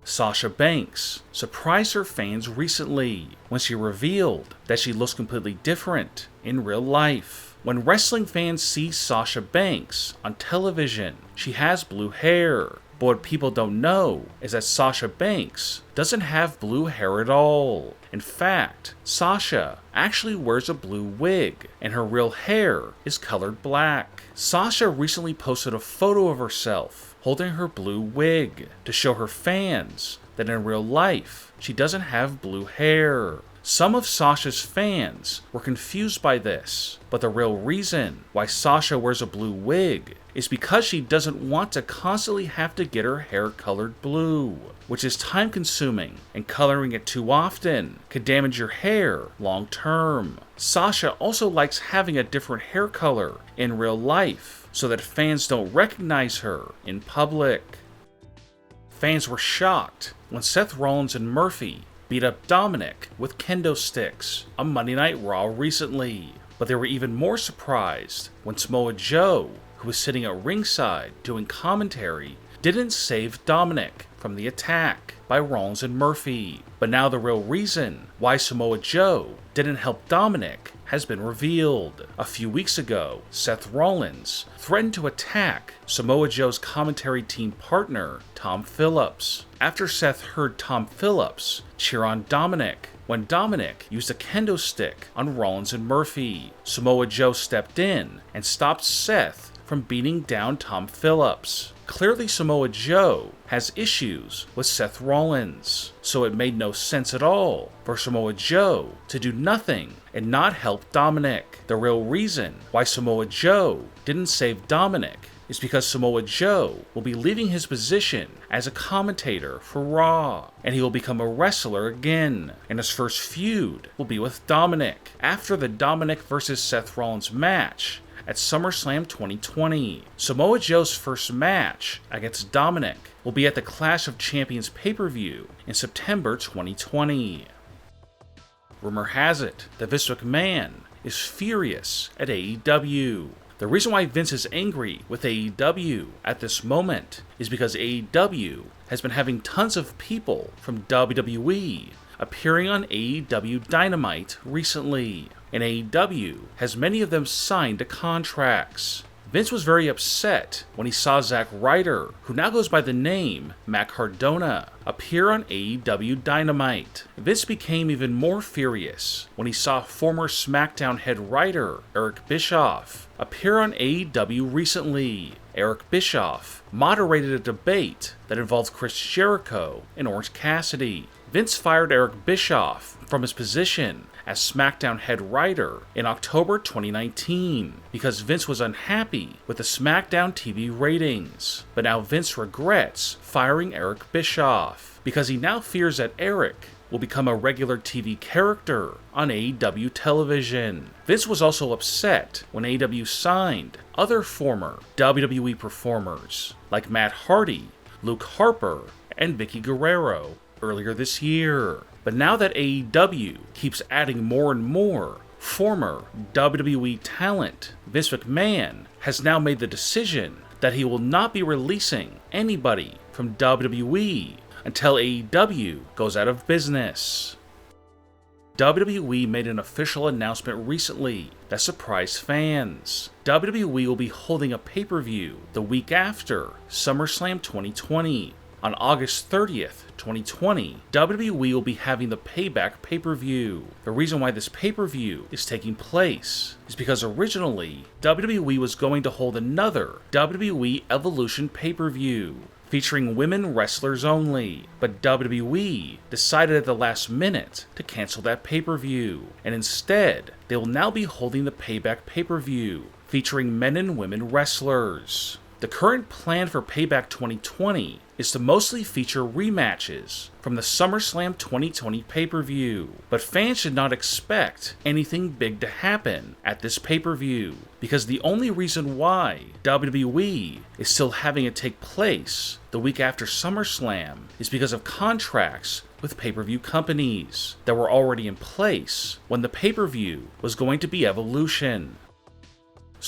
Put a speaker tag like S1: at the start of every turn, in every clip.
S1: Sasha Banks surprised her fans recently when she revealed that she looks completely different in real life. When wrestling fans see Sasha Banks on television, she has blue hair. But what people don't know is that Sasha Banks doesn't have blue hair at all. In fact, Sasha actually wears a blue wig, and her real hair is colored black. Sasha recently posted a photo of herself holding her blue wig to show her fans that in real life she doesn't have blue hair. Some of Sasha's fans were confused by this, but the real reason why Sasha wears a blue wig is because she doesn't want to constantly have to get her hair colored blue, which is time consuming, and coloring it too often could damage your hair long term. Sasha also likes having a different hair color in real life so that fans don't recognize her in public. Fans were shocked when Seth Rollins and Murphy beat up Dominik with kendo sticks on Monday Night Raw recently, but they were even more surprised when Samoa Joe, who was sitting at ringside doing commentary, didn't save Dominik from the attack by Rollins and Murphy. But now the real reason why Samoa Joe didn't help Dominik has been revealed. A few weeks ago, Seth Rollins threatened to attack Samoa Joe's commentary team partner, Tom Phillips, after Seth heard Tom Phillips cheer on Dominik when Dominik used a kendo stick on Rollins and Murphy. Samoa Joe stepped in and stopped Seth from beating down Tom Phillips. Clearly, Samoa Joe has issues with Seth Rollins, so it made no sense at all for Samoa Joe to do nothing and not help Dominik. The real reason why Samoa Joe didn't save Dominik is because Samoa Joe will be leaving his position as a commentator for Raw, and he will become a wrestler again, and his first feud will be with Dominik after the Dominik vs. Seth Rollins match at SummerSlam 2020. Samoa Joe's first match against Dominik will be at the Clash of Champions pay-per-view in September 2020. Rumor has it that Vince McMahon is furious at AEW. The reason why Vince is angry with AEW at this moment is because AEW has been having tons of people from WWE appearing on AEW Dynamite recently, and AEW has many of them signed to contracts. Vince was very upset when he saw Zack Ryder, who now goes by the name Matt Cardona, appear on AEW Dynamite. Vince became even more furious when he saw former SmackDown head writer Eric Bischoff appear on AEW recently. Eric Bischoff moderated a debate that involved Chris Jericho and Orange Cassidy. Vince fired Eric Bischoff from his position as SmackDown head writer in October 2019 because Vince was unhappy with the SmackDown TV ratings. But now Vince regrets firing Eric Bischoff because he now fears that Eric will become a regular TV character on AEW television. Vince was also upset when AEW signed other former WWE performers like Matt Hardy, Luke Harper, and Vicky Guerrero earlier this year. But now that AEW keeps adding more and more former WWE talent, Vince McMahon has now made the decision that he will not be releasing anybody from WWE until AEW goes out of business. WWE made an official announcement recently that surprised fans. WWE will be holding a pay-per-view the week after SummerSlam 2020. On August 30th, 2020, WWE will be having the Payback pay-per-view. The reason why this pay-per-view is taking place is because originally, WWE was going to hold another WWE Evolution pay-per-view featuring women wrestlers only, but WWE decided at the last minute to cancel that pay-per-view, and instead, they will now be holding the Payback pay-per-view featuring men and women wrestlers. The current plan for Payback 2020 is to mostly feature rematches from the SummerSlam 2020 pay-per-view, but fans should not expect anything big to happen at this pay-per-view, because the only reason why WWE is still having it take place the week after SummerSlam is because of contracts with pay-per-view companies that were already in place when the pay-per-view was going to be Evolution.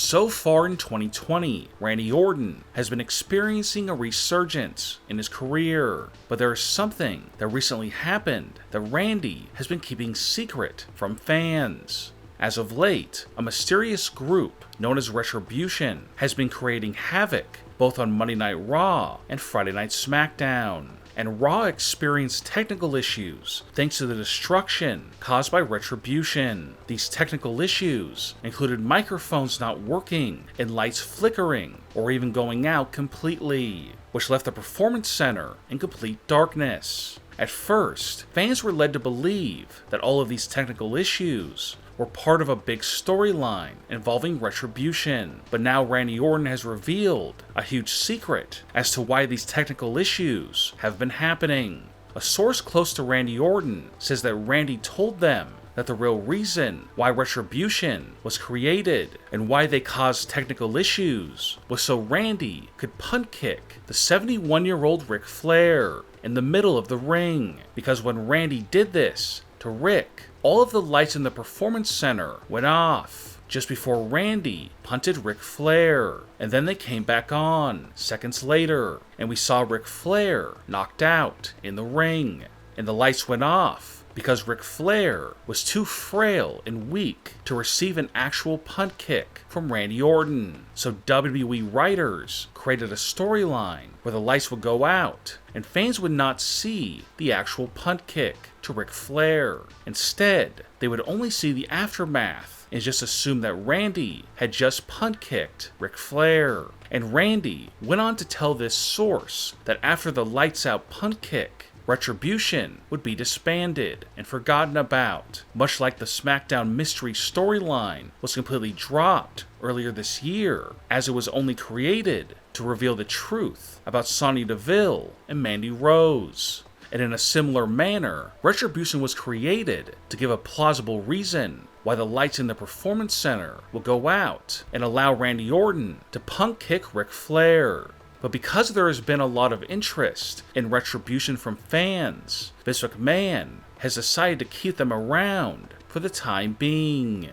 S1: So far in 2020, Randy Orton has been experiencing a resurgence in his career, but there is something that recently happened that Randy has been keeping secret from fans. As of late, a mysterious group known as Retribution has been creating havoc both on Monday Night Raw and Friday Night SmackDown. And Raw experienced technical issues thanks to the destruction caused by Retribution. These technical issues included microphones not working and lights flickering or even going out completely, which left the Performance Center in complete darkness. At first, fans were led to believe that all of these technical issues were part of a big storyline involving Retribution, but now Randy Orton has revealed a huge secret as to why these technical issues have been happening. A source close to Randy Orton says that Randy told them that the real reason why Retribution was created and why they caused technical issues was so Randy could punt kick the 71-year-old Ric Flair in the middle of the ring, because when Randy did this to Rick, all of the lights in the Performance Center went off just before Randy punted Ric Flair, and then they came back on seconds later, and we saw Ric Flair knocked out in the ring, and the lights went off because Ric Flair was too frail and weak to receive an actual punt kick from Randy Orton. So WWE writers created a storyline where the lights would go out and fans would not see the actual punt kick to Ric Flair. Instead, they would only see the aftermath and just assume that Randy had just punt kicked Ric Flair. And Randy went on to tell this source that after the lights out punt kick, Retribution would be disbanded and forgotten about, much like the SmackDown mystery storyline was completely dropped earlier this year, as it was only created to reveal the truth about Sonya Deville and Mandy Rose. And in a similar manner, Retribution was created to give a plausible reason why the lights in the Performance Center will go out and allow Randy Orton to punt kick Ric Flair. But because there has been a lot of interest in Retribution from fans, Vince McMahon has decided to keep them around for the time being.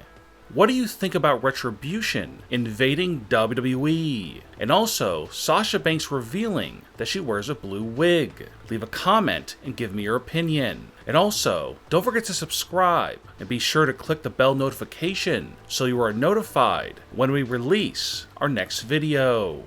S1: What do you think about Retribution invading WWE? And also, Sasha Banks revealing that she wears a blue wig. Leave a comment and give me your opinion. And also, don't forget to subscribe and be sure to click the bell notification so you are notified when we release our next video.